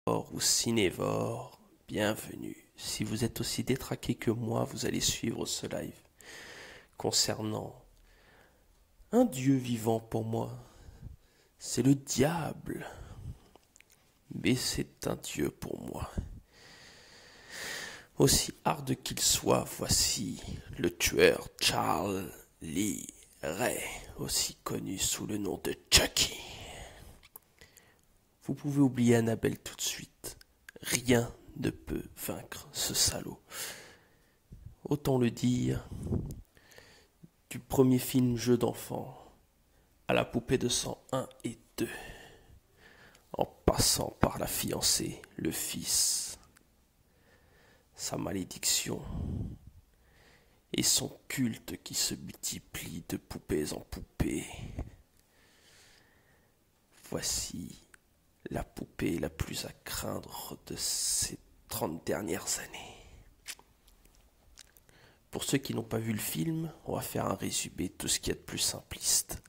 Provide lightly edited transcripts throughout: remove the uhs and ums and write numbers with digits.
Ou cinévore, bienvenue. Si vous êtes aussi détraqué que moi, vous allez suivre ce live concernant un dieu vivant pour moi. C'est le diable, mais c'est un dieu pour moi. Aussi hard qu'il soit, voici le tueur Charles Lee Ray, aussi connu sous le nom de Chucky. Vous pouvez oublier Annabelle tout de suite. Rien ne peut vaincre ce salaud. Autant le dire, du premier film jeu d'enfant à la poupée de sang 1 et 2, en passant par la fiancée, le fils, sa malédiction et son culte qui se multiplie de poupées en poupées. Voici la poupée la plus à craindre de ces 30 dernières années. Pour ceux qui n'ont pas vu le film, on va faire un résumé de tout ce qu'il y a de plus simpliste.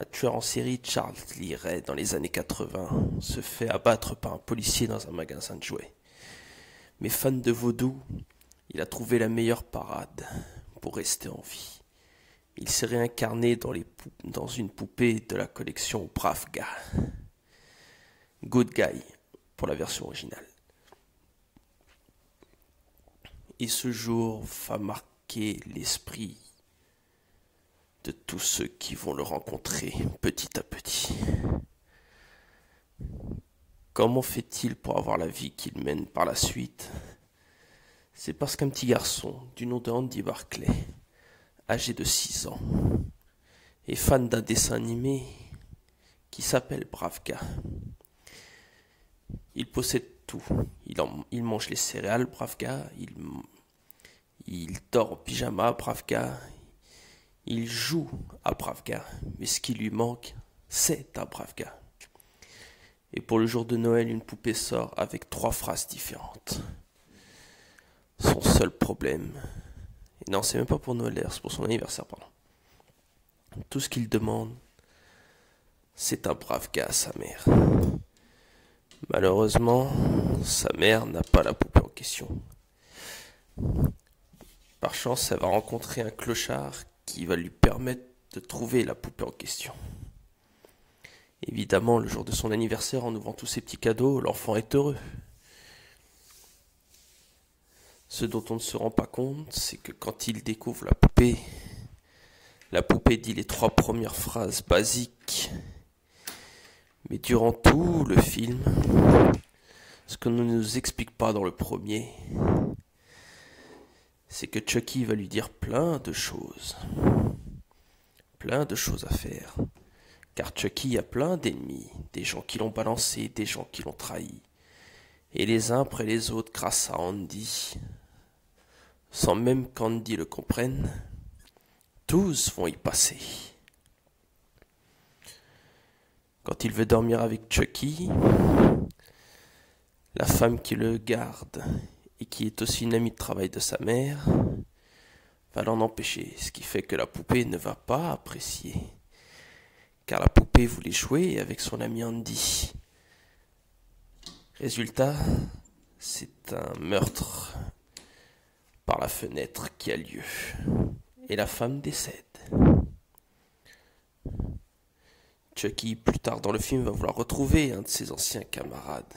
Un tueur en série, Charles Lee Ray, dans les années 80, se fait abattre par un policier dans un magasin de jouets. Mais fan de vaudou, il a trouvé la meilleure parade pour rester en vie. Il s'est réincarné dans une poupée de la collection Bravga. Good Guy, pour la version originale. Et ce jour va marquer l'esprit de tous ceux qui vont le rencontrer petit à petit. Comment fait-il pour avoir la vie qu'il mène par la suite? C'est parce qu'un petit garçon du nom de Andy Barclay, âgé de 6 ans, est fan d'un dessin animé qui s'appelle Bravga. Il possède tout. Il mange les céréales Bravga, il dort en pyjama Bravga, il joue à Bravga, mais ce qui lui manque, c'est un Bravga. Et pour le jour de Noël, une poupée sort avec 3 phrases différentes. Son seul problème... Et non, c'est même pas pour Noël, c'est pour son anniversaire, pardon. Tout ce qu'il demande, c'est un Bravga à sa mère. Malheureusement, sa mère n'a pas la poupée en question. Par chance, elle va rencontrer un clochard qui va lui permettre de trouver la poupée en question. Évidemment, le jour de son anniversaire, en ouvrant tous ses petits cadeaux, l'enfant est heureux. Ce dont on ne se rend pas compte, c'est que quand il découvre la poupée dit les 3 premières phrases basiques. Mais durant tout le film, ce qu'on ne nous explique pas dans le premier, c'est que Chucky va lui dire plein de choses à faire. Car Chucky a plein d'ennemis, des gens qui l'ont balancé, des gens qui l'ont trahi. Et les uns après les autres, grâce à Andy, sans même qu'Andy le comprenne, tous vont y passer. Quand il veut dormir avec Chucky, la femme qui le garde et qui est aussi une amie de travail de sa mère va l'en empêcher, ce qui fait que la poupée ne va pas apprécier. Car la poupée voulait jouer avec son ami Andy. Résultat, c'est un meurtre par la fenêtre qui a lieu. Et la femme décède. Chucky, plus tard dans le film, va vouloir retrouver un de ses anciens camarades.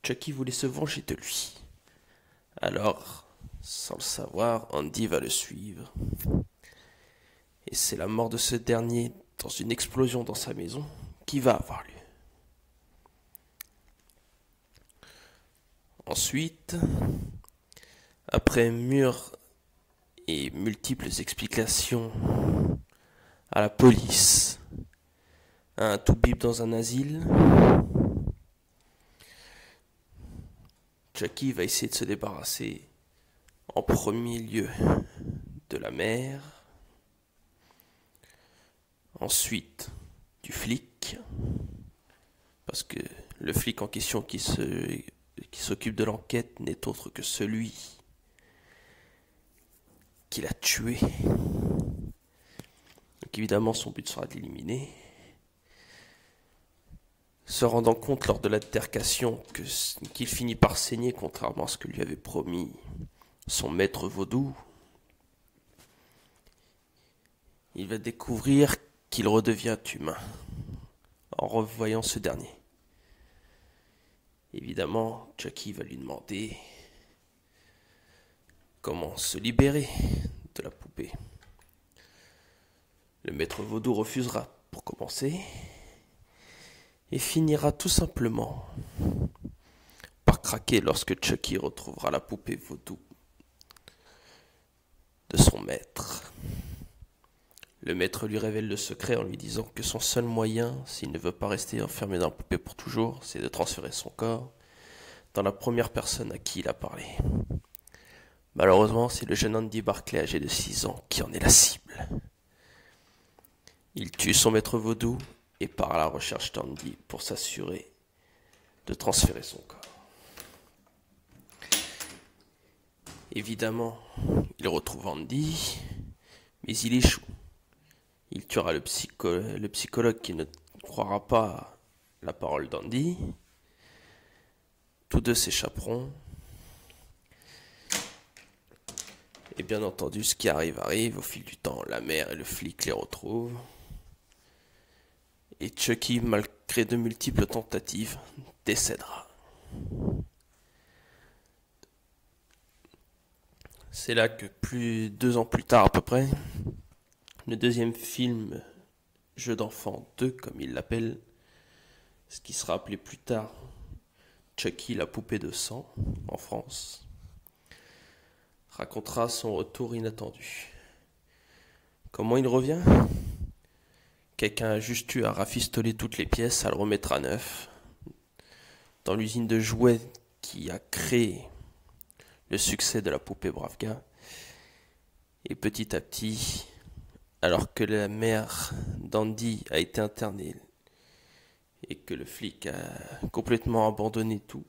Chucky voulait se venger de lui. Alors, sans le savoir, Andy va le suivre. Et c'est la mort de ce dernier dans une explosion dans sa maison qui va avoir lieu. Ensuite, après mûres et multiples explications à la police, à un toubib dans un asile, Chucky va essayer de se débarrasser en premier lieu de la mère, ensuite du flic, parce que le flic en question qui s'occupe de l'enquête n'est autre que celui qui l'a tué. Donc évidemment son but sera de l'éliminer. Se rendant compte lors de l'altercation qu'il finit par saigner contrairement à ce que lui avait promis son maître vaudou, il va découvrir qu'il redevient humain en revoyant ce dernier. Évidemment, Chucky va lui demander comment se libérer de la poupée. Le maître vaudou refusera pour commencer et finira tout simplement par craquer lorsque Chucky retrouvera la poupée vaudou de son maître. Le maître lui révèle le secret en lui disant que son seul moyen, s'il ne veut pas rester enfermé dans la poupée pour toujours, c'est de transférer son corps dans la première personne à qui il a parlé. Malheureusement, c'est le jeune Andy Barclay âgé de 6 ans qui en est la cible. Il tue son maître vaudou et part à la recherche d'Andy pour s'assurer de transférer son corps. Évidemment, il retrouve Andy, mais il échoue. Il tuera le psychologue qui ne croira pas la parole d'Andy. Tous deux s'échapperont. Et bien entendu, ce qui arrive. Au fil du temps, la mère et le flic les retrouvent. Et Chucky, malgré de multiples tentatives, décédera. C'est là que 2 ans plus tard à peu près, le deuxième film, Jeu d'enfant 2 comme il l'appelle, ce qui sera appelé plus tard Chucky la poupée de sang en France, racontera son retour inattendu. Comment il revient ? Quelqu'un a juste eu à rafistoler toutes les pièces, à le remettre à neuf. Dans l'usine de jouets qui a créé le succès de la poupée Bravka. Et petit à petit, alors que la mère d'Andy a été internée et que le flic a complètement abandonné toute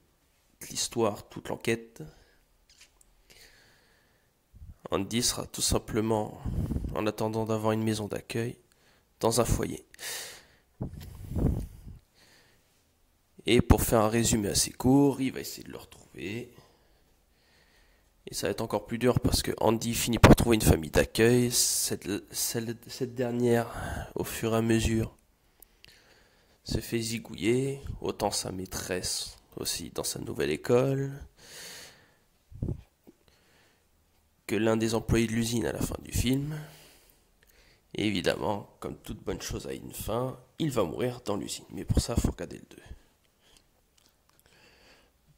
l'histoire, toute l'enquête, Andy sera tout simplement, en attendant d'avoir une maison d'accueil, dans un foyer. Et pour faire un résumé assez court, il va essayer de le retrouver. Et ça va être encore plus dur parce que Andy finit par trouver une famille d'accueil. Cette dernière, au fur et à mesure, se fait zigouiller. Autant sa maîtresse aussi dans sa nouvelle école, que l'un des employés de l'usine à la fin du film. Et évidemment, comme toute bonne chose a une fin, il va mourir dans l'usine. Mais pour ça, il faut regarder le 2.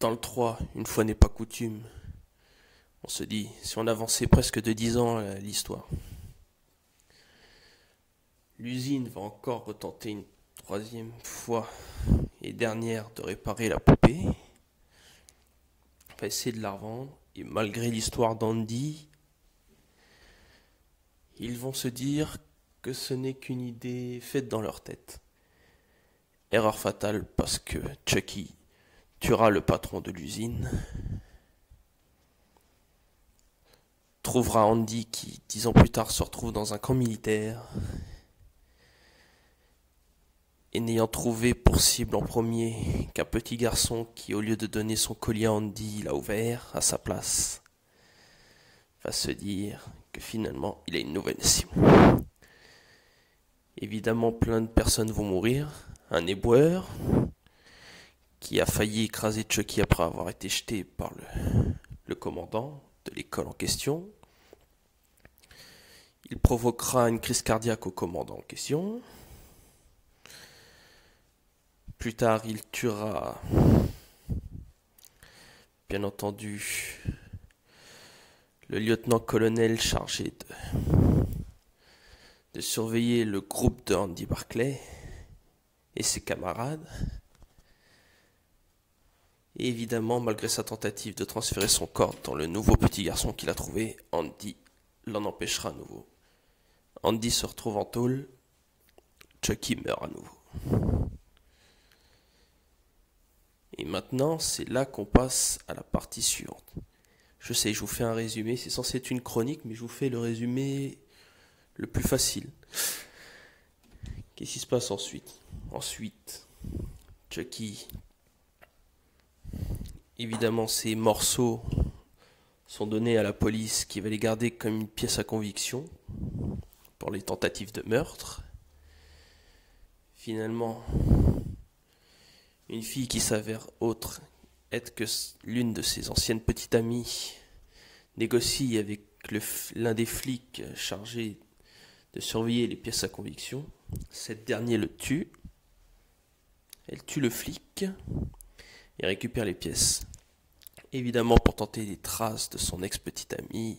Dans le 3, une fois n'est pas coutume, on se dit, si on avançait presque de 10 ans l'histoire, l'usine va encore retenter une 3e fois et dernière de réparer la poupée, va essayer de la revendre, et malgré l'histoire d'Andy, ils vont se dire que ce n'est qu'une idée faite dans leur tête. Erreur fatale parce que Chucky tuera le patron de l'usine, trouvera Andy qui, 10 ans plus tard, se retrouve dans un camp militaire, et n'ayant trouvé pour cible en premier qu'un petit garçon qui, au lieu de donner son collier à Andy, l'a ouvert à sa place, va se dire que finalement il a une nouvelle cible. Évidemment, plein de personnes vont mourir. Un éboueur qui a failli écraser Chucky après avoir été jeté par le commandant de l'école en question. Il provoquera une crise cardiaque au commandant en question. Plus tard, il tuera, bien entendu, le lieutenant-colonel chargé de surveiller le groupe de Andy Barclay et ses camarades. Et évidemment, malgré sa tentative de transférer son corps dans le nouveau petit garçon qu'il a trouvé, Andy l'en empêchera à nouveau. Andy se retrouve en tôle, Chucky meurt à nouveau. Et maintenant, c'est là qu'on passe à la partie suivante. Je sais, je vous fais un résumé, c'est censé être une chronique, mais je vous fais le résumé le plus facile. Qu'est-ce qui se passe ensuite ? Ensuite, Chucky, évidemment, ces morceaux sont donnés à la police qui va les garder comme une pièce à conviction pour les tentatives de meurtre. Finalement, une fille qui s'avère autre être que l'une de ses anciennes petites amies négocie avec l'un des flics chargés de surveiller les pièces à conviction. Cette dernière le tue. Elle tue le flic et récupère les pièces. Évidemment, pour tenter les traces de son ex-petite amie,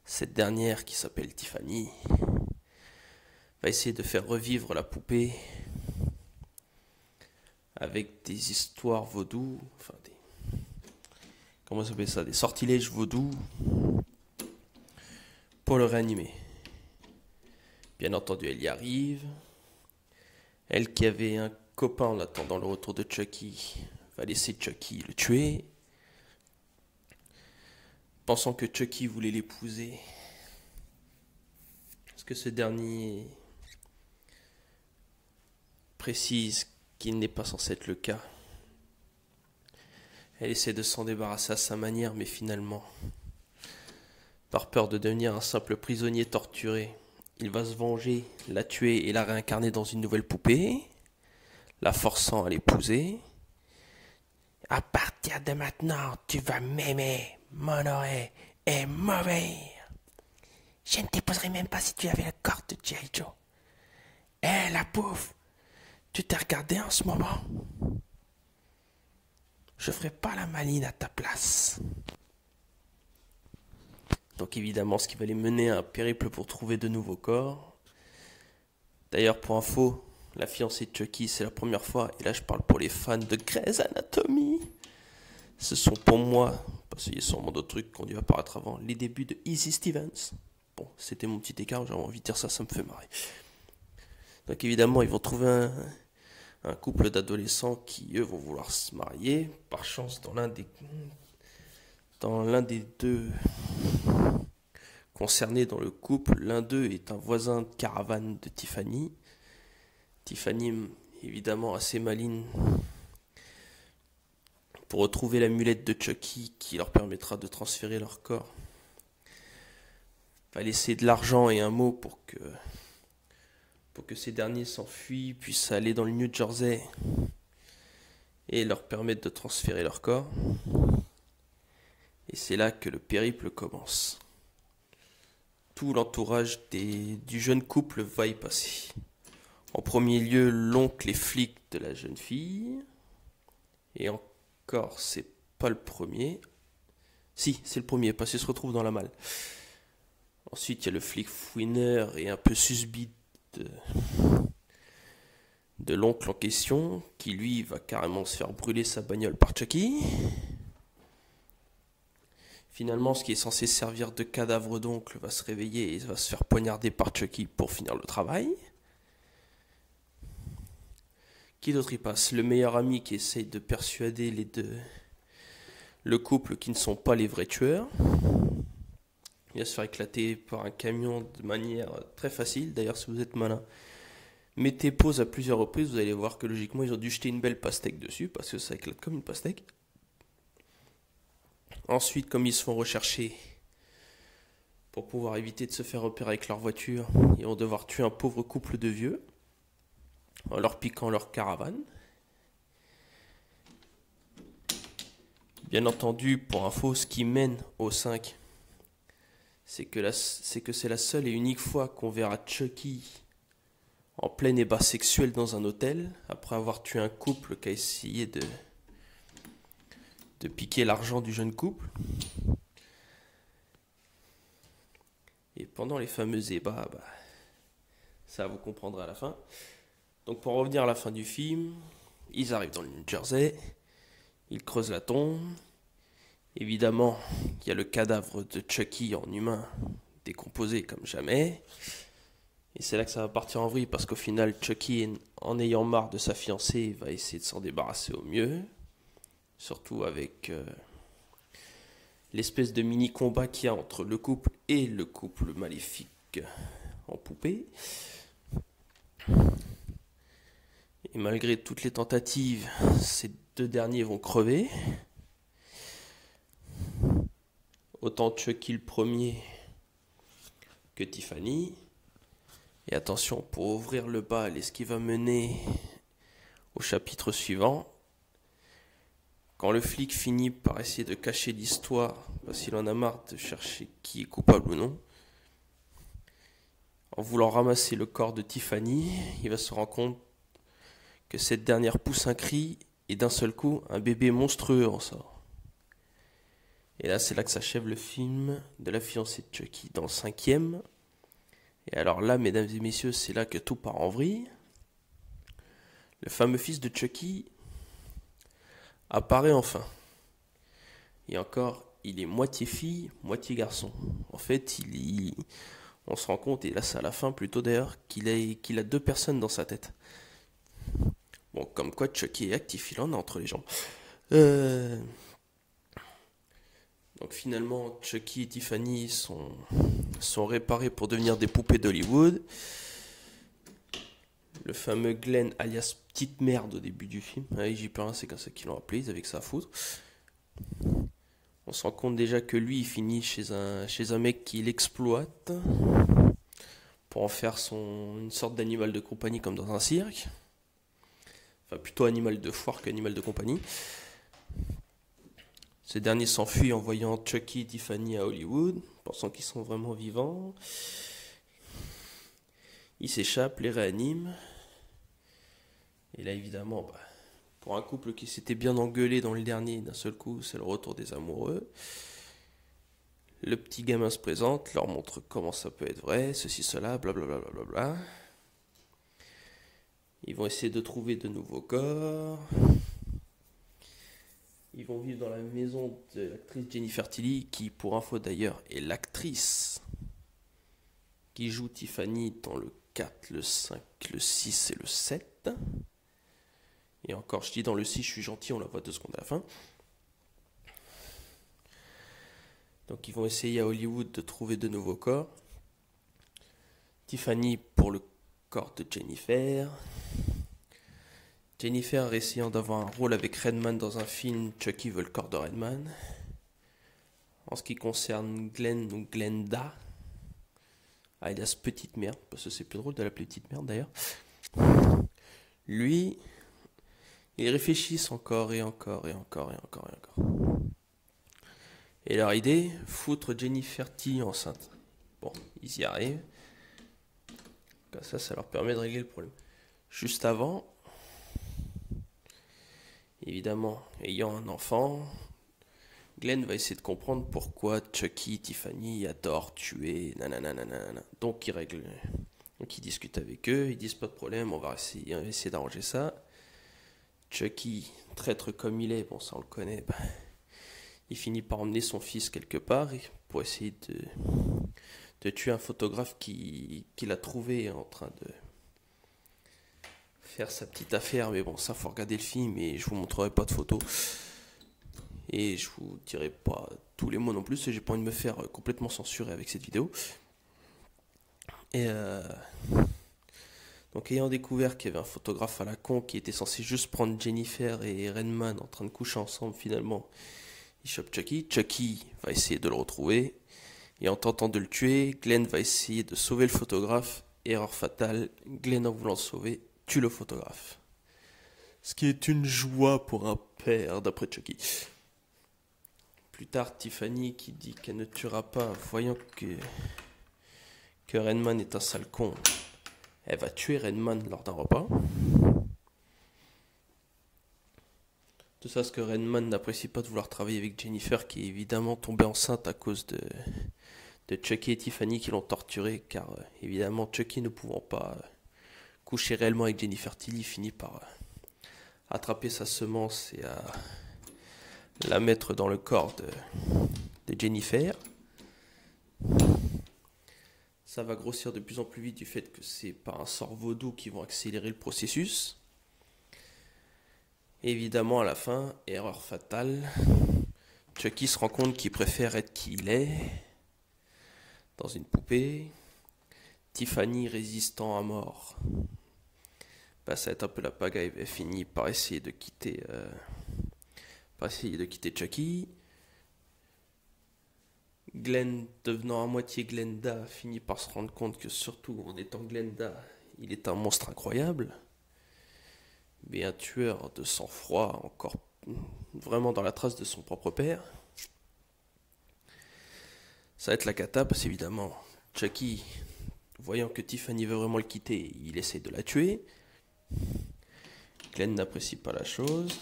cette dernière, qui s'appelle Tiffany, va essayer de faire revivre la poupée avec des histoires vaudou, comment ça s'appelle ça, des sortilèges vaudou pour le réanimer. Bien entendu, elle y arrive. Elle qui avait un copain en attendant le retour de Chucky va laisser Chucky le tuer. Pensant que Chucky voulait l'épouser, parce que ce dernier précise qu'il n'est pas censé être le cas. Elle essaie de s'en débarrasser à sa manière, mais finalement, par peur de devenir un simple prisonnier torturé, il va se venger, la tuer et la réincarner dans une nouvelle poupée, la forçant à l'épouser. À partir de maintenant, tu vas m'aimer, m'honorer et mourir. Je ne t'épouserai même pas si tu avais le corps de G.I. Joe. Eh, la pauvre, tu t'es regardé en ce moment? Je ferai pas la maline à ta place. Donc évidemment, ce qui va les mener à un périple pour trouver de nouveaux corps. D'ailleurs, pour info, la fiancée de Chucky, c'est la première fois, et là je parle pour les fans de Grey's Anatomy. Ce sont pour moi, parce qu'il y a sûrement d'autres trucs qui ont dû apparaître avant, les débuts de Izzy Stevens. Bon, c'était mon petit écart, j'avais envie de dire ça, ça me fait marrer. Donc évidemment, ils vont trouver un couple d'adolescents qui, eux, vont vouloir se marier. Par chance, dans l'un des deux concernés dans le couple, l'un d'eux est un voisin de caravane de Tiffany. Tiffany, évidemment, assez maligne, pour retrouver l'amulette de Chucky qui leur permettra de transférer leur corps. Va laisser de l'argent et un mot pour que ces derniers s'enfuient, puissent aller dans le New Jersey et leur permettre de transférer leur corps. Et c'est là que le périple commence. Tout l'entourage du jeune couple va y passer. En premier lieu, l'oncle et flic de la jeune fille. Et encore, c'est pas le premier. Si, c'est le premier, parce qu'il se retrouve dans la malle. Ensuite, il y a le flic fouineur et un peu susbite de l'oncle en question, qui lui va carrément se faire brûler sa bagnole par Chucky. Finalement, ce qui est censé servir de cadavre d'oncle va se réveiller et va se faire poignarder par Chucky pour finir le travail. Qui d'autre y passe? Le meilleur ami qui essaye de persuader le couple qui ne sont pas les vrais tueurs. Il va se faire éclater par un camion de manière très facile. D'ailleurs, si vous êtes malin, mettez pause à plusieurs reprises. Vous allez voir que logiquement, ils ont dû jeter une belle pastèque dessus parce que ça éclate comme une pastèque. Ensuite, comme ils se font rechercher pour pouvoir éviter de se faire repérer avec leur voiture, ils vont devoir tuer un pauvre couple de vieux en leur piquant leur caravane. Bien entendu, pour info, ce qui mène au 5, c'est que c'est la seule et unique fois qu'on verra Chucky en plein ébat sexuel dans un hôtel, après avoir tué un couple qui a essayé de piquer l'argent du jeune couple. Et pendant les fameux ébats, ça vous comprendrez à la fin. Donc pour revenir à la fin du film, ils arrivent dans le New Jersey, ils creusent la tombe. Évidemment, il y a le cadavre de Chucky en humain, décomposé comme jamais. Et c'est là que ça va partir en vrille, parce qu'au final, Chucky, en ayant marre de sa fiancée, va essayer de s'en débarrasser au mieux. Surtout avec l'espèce de mini-combat qu'il y a entre le couple et le couple maléfique en poupée. Et malgré toutes les tentatives, ces deux derniers vont crever. Autant Chucky le premier que Tiffany. Et attention, pour ouvrir le bal et ce qui va mener au chapitre suivant, quand le flic finit par essayer de cacher l'histoire, parce qu'il en a marre de chercher qui est coupable ou non, en voulant ramasser le corps de Tiffany, il va se rendre compte que cette dernière pousse un cri et d'un seul coup, un bébé monstrueux en sort. Et là, c'est là que s'achève le film de la fiancée de Chucky. Dans le 5e, et alors là, mesdames et messieurs, c'est là que tout part en vrille. Le fameux fils de Chucky apparaît enfin. Et encore, il est moitié fille, moitié garçon. En fait, on se rend compte, et là c'est à la fin plutôt d'ailleurs, qu'il a deux personnes dans sa tête. Bon, comme quoi Chucky est actif, il en a entre les jambes. Donc finalement, Chucky et Tiffany sont réparés pour devenir des poupées d'Hollywood. Le fameux Glenn, alias Petite Merde au début du film. Allez, j'y peux rien, c'est comme ça qu'ils l'ont appelé, ils avaient que ça à foutre. On se rend compte déjà que lui, il finit chez un mec qui l'exploite pour en faire une sorte d'animal de compagnie comme dans un cirque. Enfin, plutôt animal de foire qu'animal de compagnie. Ce dernier s'enfuit en voyant Chucky et Tiffany à Hollywood, pensant qu'ils sont vraiment vivants. Il s'échappe, les réanime. Et là, évidemment, pour un couple qui s'était bien engueulé dans le dernier, d'un seul coup, c'est le retour des amoureux. Le petit gamin se présente, leur montre comment ça peut être vrai, ceci, cela, blablabla. Bla. Ils vont essayer de trouver de nouveaux corps. Ils vont vivre dans la maison de l'actrice Jennifer Tilly, qui, pour info d'ailleurs, est l'actrice qui joue Tiffany dans le 4, le 5, le 6 et le 7. Et encore, je dis dans le 6, je suis gentil, on la voit 2 secondes à la fin. Donc ils vont essayer à Hollywood de trouver de nouveaux corps. Tiffany pour le corps de Jennifer. Jennifer essayant d'avoir un rôle avec Redman dans un film, Chucky veut le corps de Redman. En ce qui concerne Glenn ou Glenda, alias Petite Merde, parce que c'est plus drôle de l'appeler Petite Merde d'ailleurs. Lui, ils réfléchissent encore et encore. Et leur idée, foutre Jennifer Tilly enceinte. Bon, ils y arrivent. Comme ça leur permet de régler le problème. Juste avant, évidemment, ayant un enfant, Glenn va essayer de comprendre pourquoi Chucky, Tiffany adorent tuer, nanana. Donc il règle, donc il discute avec eux, ils disent pas de problème, on va essayer d'arranger ça. Chucky, traître comme il est, bon ça on le connaît, il finit par emmener son fils quelque part pour essayer de tuer un photographe qu'il a trouvé en train de faire sa petite affaire. Mais bon, ça faut regarder le film et je vous montrerai pas de photos. Et je vous dirai pas tous les mots non plus, j'ai pas envie de me faire complètement censurer avec cette vidéo. Et donc ayant découvert qu'il y avait un photographe à la con qui était censé juste prendre Jennifer et Redman en train de coucher ensemble, finalement il chope Chucky. Chucky va essayer de le retrouver. Et en tentant de le tuer, Glenn va essayer de sauver le photographe. Erreur fatale, Glenn en voulant le sauver, tue le photographe. Ce qui est une joie pour un père, d'après Chucky. Plus tard, Tiffany qui dit qu'elle ne tuera pas, voyant que Redman est un sale con, elle va tuer Redman lors d'un repas. Tout ça parce que Redman n'apprécie pas de vouloir travailler avec Jennifer, qui est évidemment tombée enceinte à cause de Chucky et Tiffany qui l'ont torturé, car évidemment Chucky ne pouvant pas coucher réellement avec Jennifer Tilly finit par attraper sa semence et à la mettre dans le corps de Jennifer. Ça va grossir de plus en plus vite du fait que c'est par un sort vaudou qui vont accélérer le processus. Évidemment, à la fin, erreur fatale, Chucky se rend compte qu'il préfère être qui il est, dans une poupée. Tiffany résistant à mort, bah, ça va être un peu la pagaille. Elle finit par essayer de quitter, Chucky. Glenn, devenant à moitié Glenda, finit par se rendre compte que surtout en étant Glenda, il est un monstre incroyable, mais un tueur de sang-froid, encore vraiment dans la trace de son propre père. Ça va être la cata parce qu'évidemment, Chucky, voyant que Tiffany veut vraiment le quitter, il essaie de la tuer. Glenn n'apprécie pas la chose.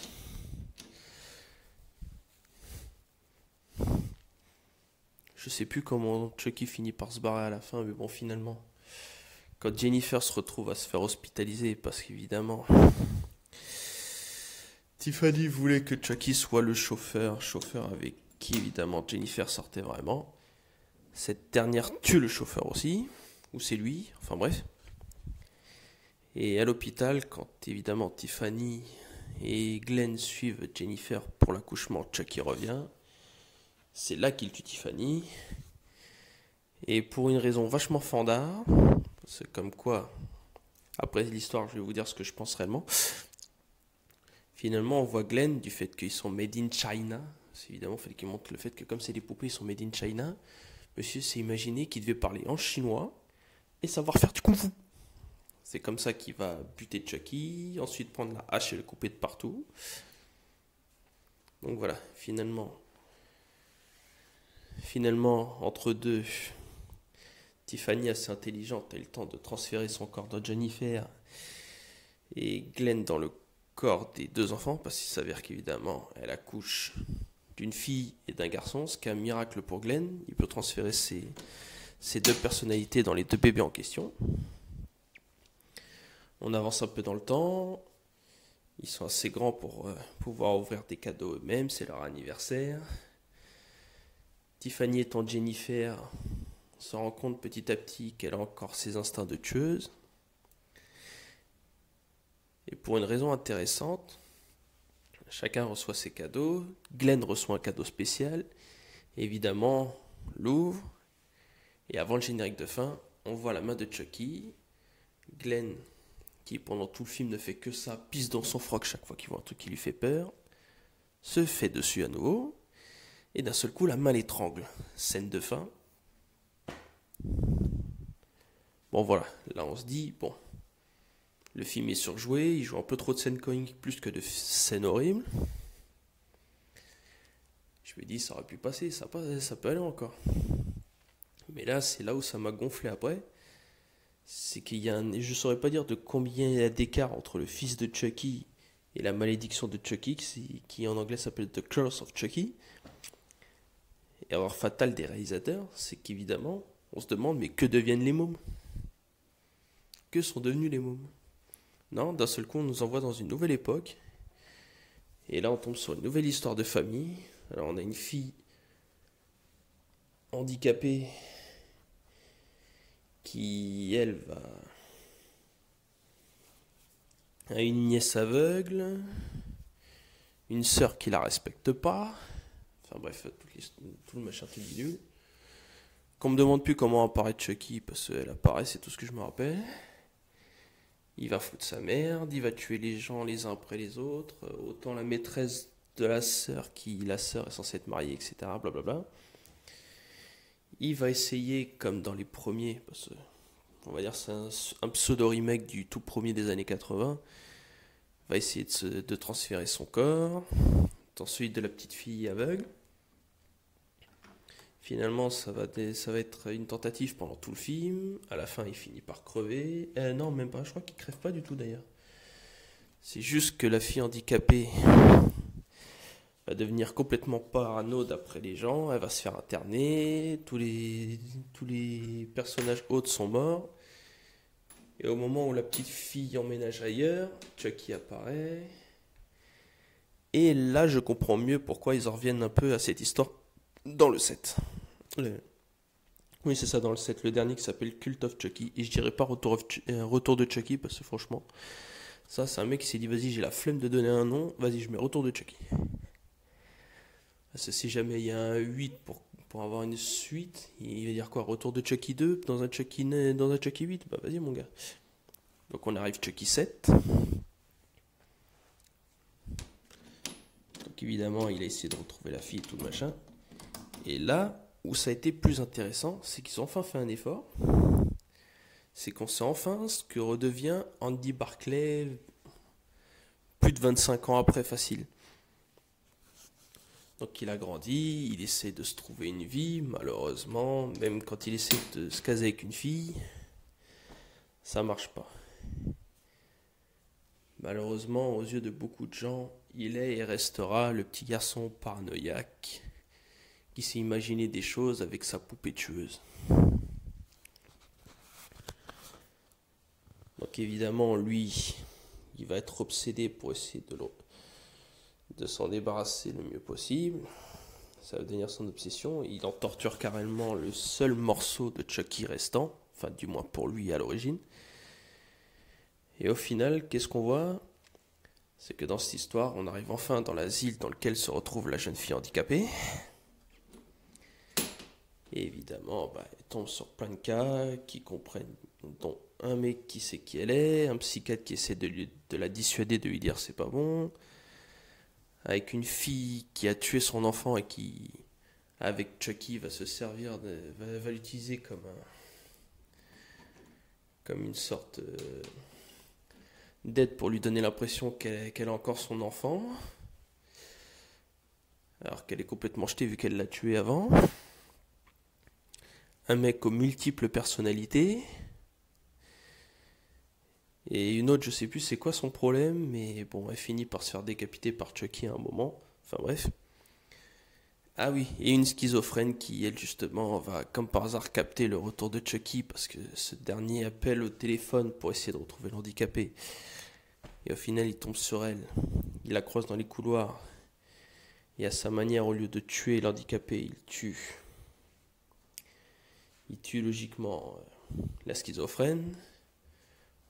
Je sais plus comment Chucky finit par se barrer à la fin, mais bon, finalement, quand Jennifer se retrouve à se faire hospitaliser, parce qu'évidemment, Tiffany voulait que Chucky soit le chauffeur avec qui évidemment Jennifer sortait vraiment. Cette dernière tue le chauffeur aussi, ou c'est lui, enfin bref. Et à l'hôpital, quand évidemment Tiffany et Glenn suivent Jennifer pour l'accouchement, Chucky revient. C'est là qu'il tue Tiffany. Et pour une raison vachement fandard, c'est comme quoi, après l'histoire, je vais vous dire ce que je pense réellement. Finalement, on voit Glenn du fait qu'ils sont made in China. C'est évidemment il fallait qu'il montre le fait que comme c'est des poupées, ils sont made in China. Monsieur s'est imaginé qu'il devait parler en chinois et savoir faire du kung-fu. C'est comme ça qu'il va buter Chucky, ensuite prendre la hache et le couper de partout. Donc voilà, finalement, entre deux, Tiffany assez intelligente a eu le temps de transférer son corps dans Jennifer et Glenn dans le corps des deux enfants, parce qu'il s'avère qu'évidemment, elle accouche d'une fille et d'un garçon, ce qui est un miracle pour Glenn. Il peut transférer ses deux personnalités dans les deux bébés en question. On avance un peu dans le temps. Ils sont assez grands pour pouvoir ouvrir des cadeaux eux-mêmes, c'est leur anniversaire. Tiffany étant Jennifer, se rend compte petit à petit qu'elle a encore ses instincts de tueuse. Et pour une raison intéressante, chacun reçoit ses cadeaux. Glenn reçoit un cadeau spécial. Évidemment, l'ouvre. Et avant le générique de fin, on voit la main de Chucky. Glenn, qui pendant tout le film ne fait que ça, pisse dans son froc chaque fois qu'il voit un truc qui lui fait peur, se fait dessus à nouveau. Et d'un seul coup, la main l'étrangle. Scène de fin. Bon voilà, là on se dit, bon, le film est surjoué, il joue un peu trop de scènes comiques plus que de scènes horribles. Je me dis, ça aurait pu passer, ça peut aller encore. Mais là, c'est là où ça m'a gonflé après. C'est qu'il y a un... Je saurais pas dire de combien il y a d'écart entre le fils de Chucky et la malédiction de Chucky, qui en anglais s'appelle The Curse of Chucky. Et erreur fatale des réalisateurs, c'est qu'évidemment, on se demande, mais que deviennent les mômes? Que sont devenus les mômes? Non, d'un seul coup, on nous envoie dans une nouvelle époque. Et là, on tombe sur une nouvelle histoire de famille. Alors, on a une fille handicapée qui, elle, a une nièce aveugle, une sœur qui la respecte pas. Enfin bref, tout le machin tout bidule. Qu'on me demande plus comment apparaît Chucky, parce qu'elle apparaît, c'est tout ce que je me rappelle. Il va foutre sa merde, il va tuer les gens les uns après les autres, autant la maîtresse de la sœur la sœur est censée être mariée, etc. Blablabla. Il va essayer, comme dans les premiers, parce que on va dire c'est un pseudo-remake du tout premier des années 80, va essayer de transférer son corps, ensuite de la petite fille aveugle. Finalement, ça va être une tentative pendant tout le film. À la fin, il finit par crever. Non, même pas. Je crois qu'il crève pas du tout d'ailleurs. C'est juste que la fille handicapée va devenir complètement parano d'après les gens. Elle va se faire interner. Tous les personnages autres sont morts. Et au moment où la petite fille emménage ailleurs, Chucky apparaît. Et là, je comprends mieux pourquoi ils en reviennent un peu à cette histoire dans le 7. Oui, c'est ça, dans le 7, le dernier qui s'appelle Cult of Chucky. Et je dirais pas Retour de Chucky, parce que franchement, ça, c'est un mec qui s'est dit, vas-y, j'ai la flemme de donner un nom, vas-y, je mets Retour de Chucky. Parce que si jamais il y a un 8 pour avoir une suite, il va dire quoi? Retour de Chucky 2 dans un Chucky 8? Bah vas-y, mon gars. Donc on arrive Chucky 7. Donc évidemment, il a essayé de retrouver la fille et tout le machin. Et là où ça a été plus intéressant, c'est qu'ils ont enfin fait un effort. C'est qu'on sait enfin ce que redevient Andy Barclay plus de 25 ans après, facile. Donc il a grandi, il essaie de se trouver une vie, malheureusement, même quand il essaie de se caser avec une fille, ça marche pas. Malheureusement, aux yeux de beaucoup de gens, il est et restera le petit garçon paranoïaque qui s'est imaginé des choses avec sa poupée tueuse. Donc évidemment, lui, il va être obsédé pour essayer de s'en débarrasser le mieux possible. Ça va devenir son obsession. Il en torture carrément le seul morceau de Chucky restant, enfin du moins pour lui à l'origine. Et au final, qu'est-ce qu'on voit? C'est que dans cette histoire, on arrive enfin dans l'asile dans lequel se retrouve la jeune fille handicapée. Et évidemment, elle tombe sur plein de cas qui comprennent, dont un mec qui sait qui elle est, un psychiatre qui essaie de la dissuader, de lui dire c'est pas bon, avec une fille qui a tué son enfant et qui, avec Chucky, va se servir, va l'utiliser comme une sorte d'aide pour lui donner l'impression qu'elle a encore son enfant, alors qu'elle est complètement jetée vu qu'elle l'a tué avant. Un mec aux multiples personnalités. Et une autre, je sais plus c'est quoi son problème, mais bon, elle finit par se faire décapiter par Chucky à un moment. Enfin bref. Ah oui, et une schizophrène qui, elle, justement, va comme par hasard capter le retour de Chucky parce que ce dernier appelle au téléphone pour essayer de retrouver l'handicapé. Et au final, il tombe sur elle. Il la croise dans les couloirs. Et à sa manière, au lieu de tuer l'handicapé, il tue. Il tue logiquement la schizophrène.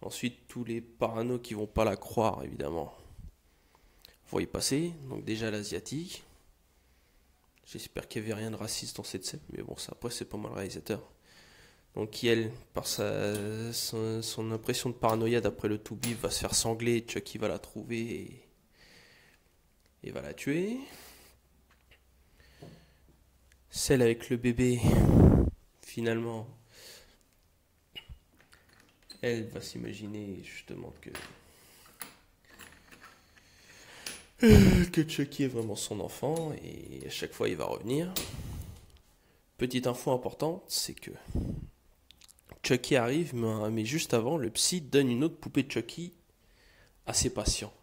Ensuite, tous les paranos qui vont pas la croire, évidemment, vont y passer. Donc déjà l'asiatique. J'espère qu'il n'y avait rien de raciste dans cette scène, mais bon, ça après c'est pas moi le réalisateur. Donc qui, elle, par son impression de paranoïa d'après le to-be, va se faire sangler, Chucky va la trouver et va la tuer. Celle avec le bébé, finalement, elle va s'imaginer justement que Chucky est vraiment son enfant et à chaque fois il va revenir. Petite info importante, c'est que Chucky arrive, mais juste avant, le psy donne une autre poupée de Chucky à ses patients.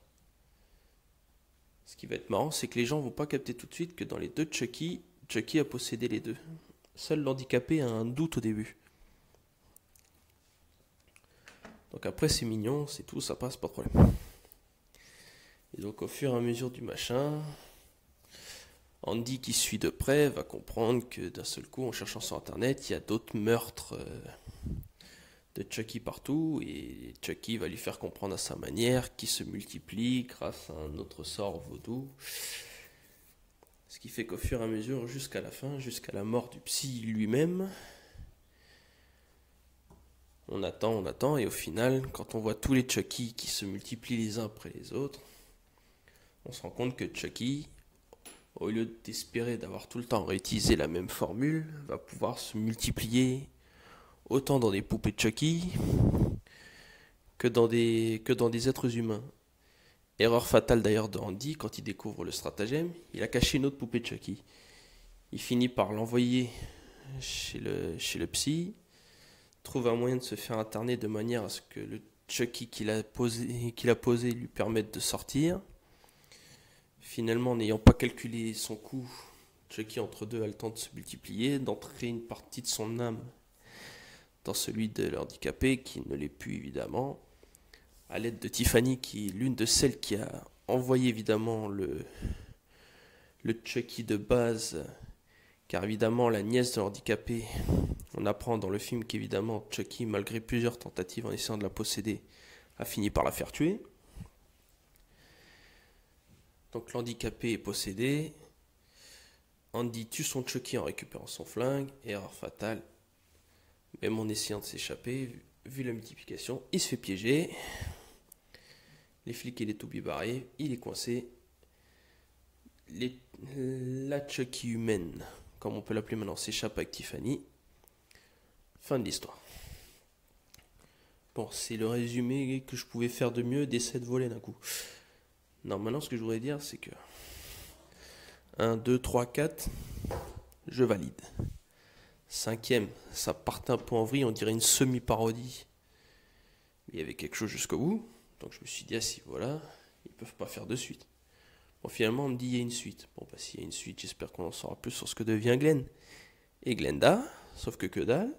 Ce qui va être marrant, c'est que les gens vont pas capter tout de suite que dans les deux Chucky, Chucky a possédé les deux. Seul l'handicapé a un doute au début. Donc après c'est mignon, c'est tout, ça passe, pas de problème. Et donc au fur et à mesure du machin, Andy qui suit de près va comprendre que d'un seul coup, en cherchant sur internet, il y a d'autres meurtres de Chucky partout, et Chucky va lui faire comprendre à sa manière qu'il se multiplie grâce à un autre sort vaudou. Ce qui fait qu'au fur et à mesure, jusqu'à la fin, jusqu'à la mort du psy lui-même, on attend, et au final, quand on voit tous les Chucky qui se multiplient les uns après les autres, on se rend compte que Chucky, au lieu d'espérer d'avoir tout le temps réutilisé la même formule, va pouvoir se multiplier autant dans des poupées de Chucky que dans des êtres humains. Erreur fatale d'ailleurs de Andy, quand il découvre le stratagème, il a caché une autre poupée de Chucky. Il finit par l'envoyer chez le psy, trouve un moyen de se faire interner de manière à ce que le Chucky qu'il a posé lui permette de sortir. Finalement, n'ayant pas calculé son coût, Chucky entre deux a le temps de se multiplier, d'entrer une partie de son âme dans celui de l'handicapé, qui ne l'est plus évidemment, à l'aide de Tiffany, qui est l'une de celles qui a envoyé évidemment le Chucky de base, car évidemment la nièce de l'handicapé, on apprend dans le film qu'évidemment Chucky, malgré plusieurs tentatives en essayant de la posséder, a fini par la faire tuer. Donc l'handicapé est possédé, Andy tue son Chucky en récupérant son flingue, erreur fatale, même en essayant de s'échapper, vu la multiplication, il se fait piéger. Les flics et les toupies arrivent, il est coincé. La Chucky humaine, comme on peut l'appeler maintenant, s'échappe avec Tiffany. Fin de l'histoire. Bon, c'est le résumé que je pouvais faire de mieux des 7 volets d'un coup. Non, maintenant ce que je voudrais dire, c'est que 1, 2, 3, 4, je valide. 5e, ça partait un peu en vrille, on dirait une semi-parodie. Mais il y avait quelque chose jusqu'au bout. Donc je me suis dit, ah si, voilà, ils peuvent pas faire de suite. Bon, finalement, on me dit, il y a une suite. Bon, bah s'il y a une suite, j'espère qu'on en saura plus sur ce que devient Glenn et Glenda. Sauf que dalle.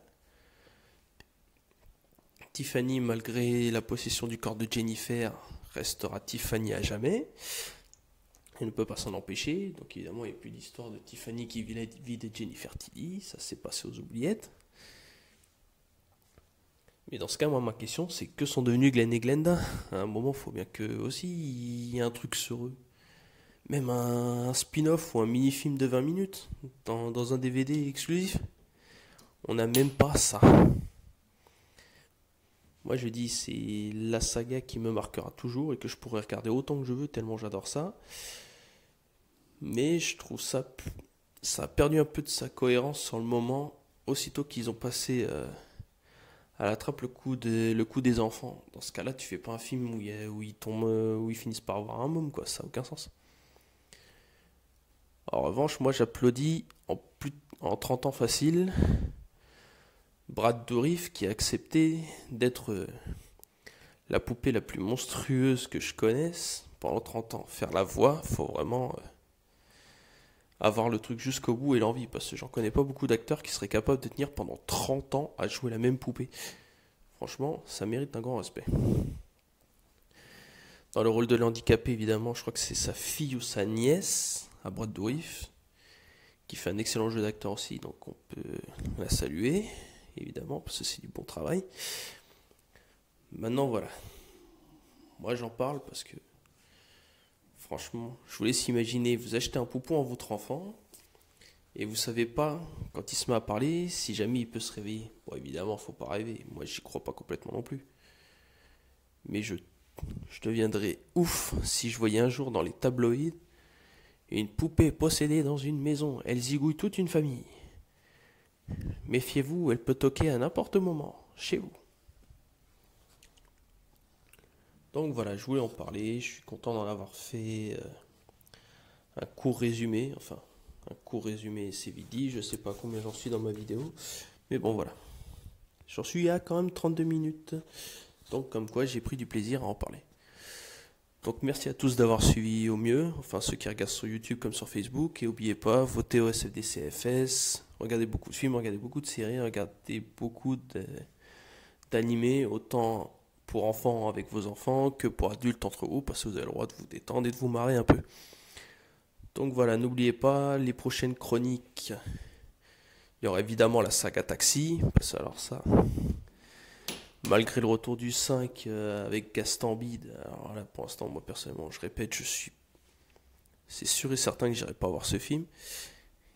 Tiffany, malgré la possession du corps de Jennifer, restera Tiffany à jamais. Elle ne peut pas s'en empêcher. Donc évidemment, il n'y a plus d'histoire de Tiffany qui vit la vie de Jennifer Tilly. Ça s'est passé aux oubliettes. Mais dans ce cas, moi, ma question, c'est que sont devenus Glenn et Glenda? À un moment, il faut bien que aussi il y ait un truc sur eux. Même un spin-off ou un mini-film de 20 minutes dans un DVD exclusif. On n'a même pas ça. Moi, je dis, c'est la saga qui me marquera toujours et que je pourrais regarder autant que je veux, tellement j'adore ça. Mais je trouve ça a perdu un peu de sa cohérence sur le moment, aussitôt qu'ils ont passé à la trappe le coup des enfants. Dans ce cas-là, tu fais pas un film où ils tombent, où ils finissent par avoir un môme, quoi. Ça n'a aucun sens. En revanche, moi, j'applaudis en 30 ans facile Brad Dourif qui a accepté d'être la poupée la plus monstrueuse que je connaisse pendant 30 ans. Faire la voix, faut vraiment avoir le truc jusqu'au bout et l'envie, parce que j'en connais pas beaucoup d'acteurs qui seraient capables de tenir pendant 30 ans à jouer la même poupée. Franchement, ça mérite un grand respect. Dans le rôle de l'handicapé, évidemment, je crois que c'est sa fille ou sa nièce, à Brad Dourif, qui fait un excellent jeu d'acteur aussi, donc on peut la saluer, évidemment, parce que c'est du bon travail. Maintenant, voilà. Moi, j'en parle parce que, franchement, je vous laisse imaginer, vous achetez un poupon à votre enfant, et vous savez pas, quand il se met à parler, si jamais il peut se réveiller. Bon, évidemment, faut pas rêver. Moi, j'y crois pas complètement non plus. Mais je deviendrais ouf si je voyais un jour dans les tabloïds une poupée possédée dans une maison. Elle zigouille toute une famille. Méfiez-vous, elle peut toquer à n'importe moment, chez vous. Donc voilà, je voulais en parler. Je suis content d'en avoir fait un court résumé. Enfin, un court résumé, c'est vite dit. Je sais pas combien j'en suis dans ma vidéo. Mais bon, voilà. J'en suis à quand même 32 minutes. Donc comme quoi, j'ai pris du plaisir à en parler. Donc merci à tous d'avoir suivi au mieux. Enfin, ceux qui regardent sur YouTube comme sur Facebook. Et n'oubliez pas, votez au SFDCFS. Regardez beaucoup de films, regardez beaucoup de séries, regardez beaucoup d'animés. Autant pour enfants avec vos enfants que pour adultes entre vous, parce que vous avez le droit de vous détendre et de vous marrer un peu. Donc voilà, n'oubliez pas les prochaines chroniques. Il y aura évidemment la saga Taxi, parce que alors ça, malgré le retour du 5 avec Gaston Bide, alors là pour l'instant moi personnellement je répète, c'est sûr et certain que j'irai pas voir ce film.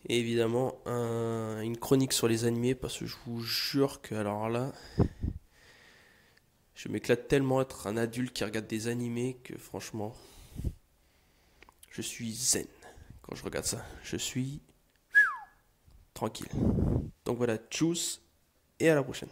Et évidemment une chronique sur les animés, parce que je vous jure que alors là, je m'éclate tellement à être un adulte qui regarde des animés que franchement, je suis zen quand je regarde ça. Je suis tranquille. Donc voilà, tchuss et à la prochaine.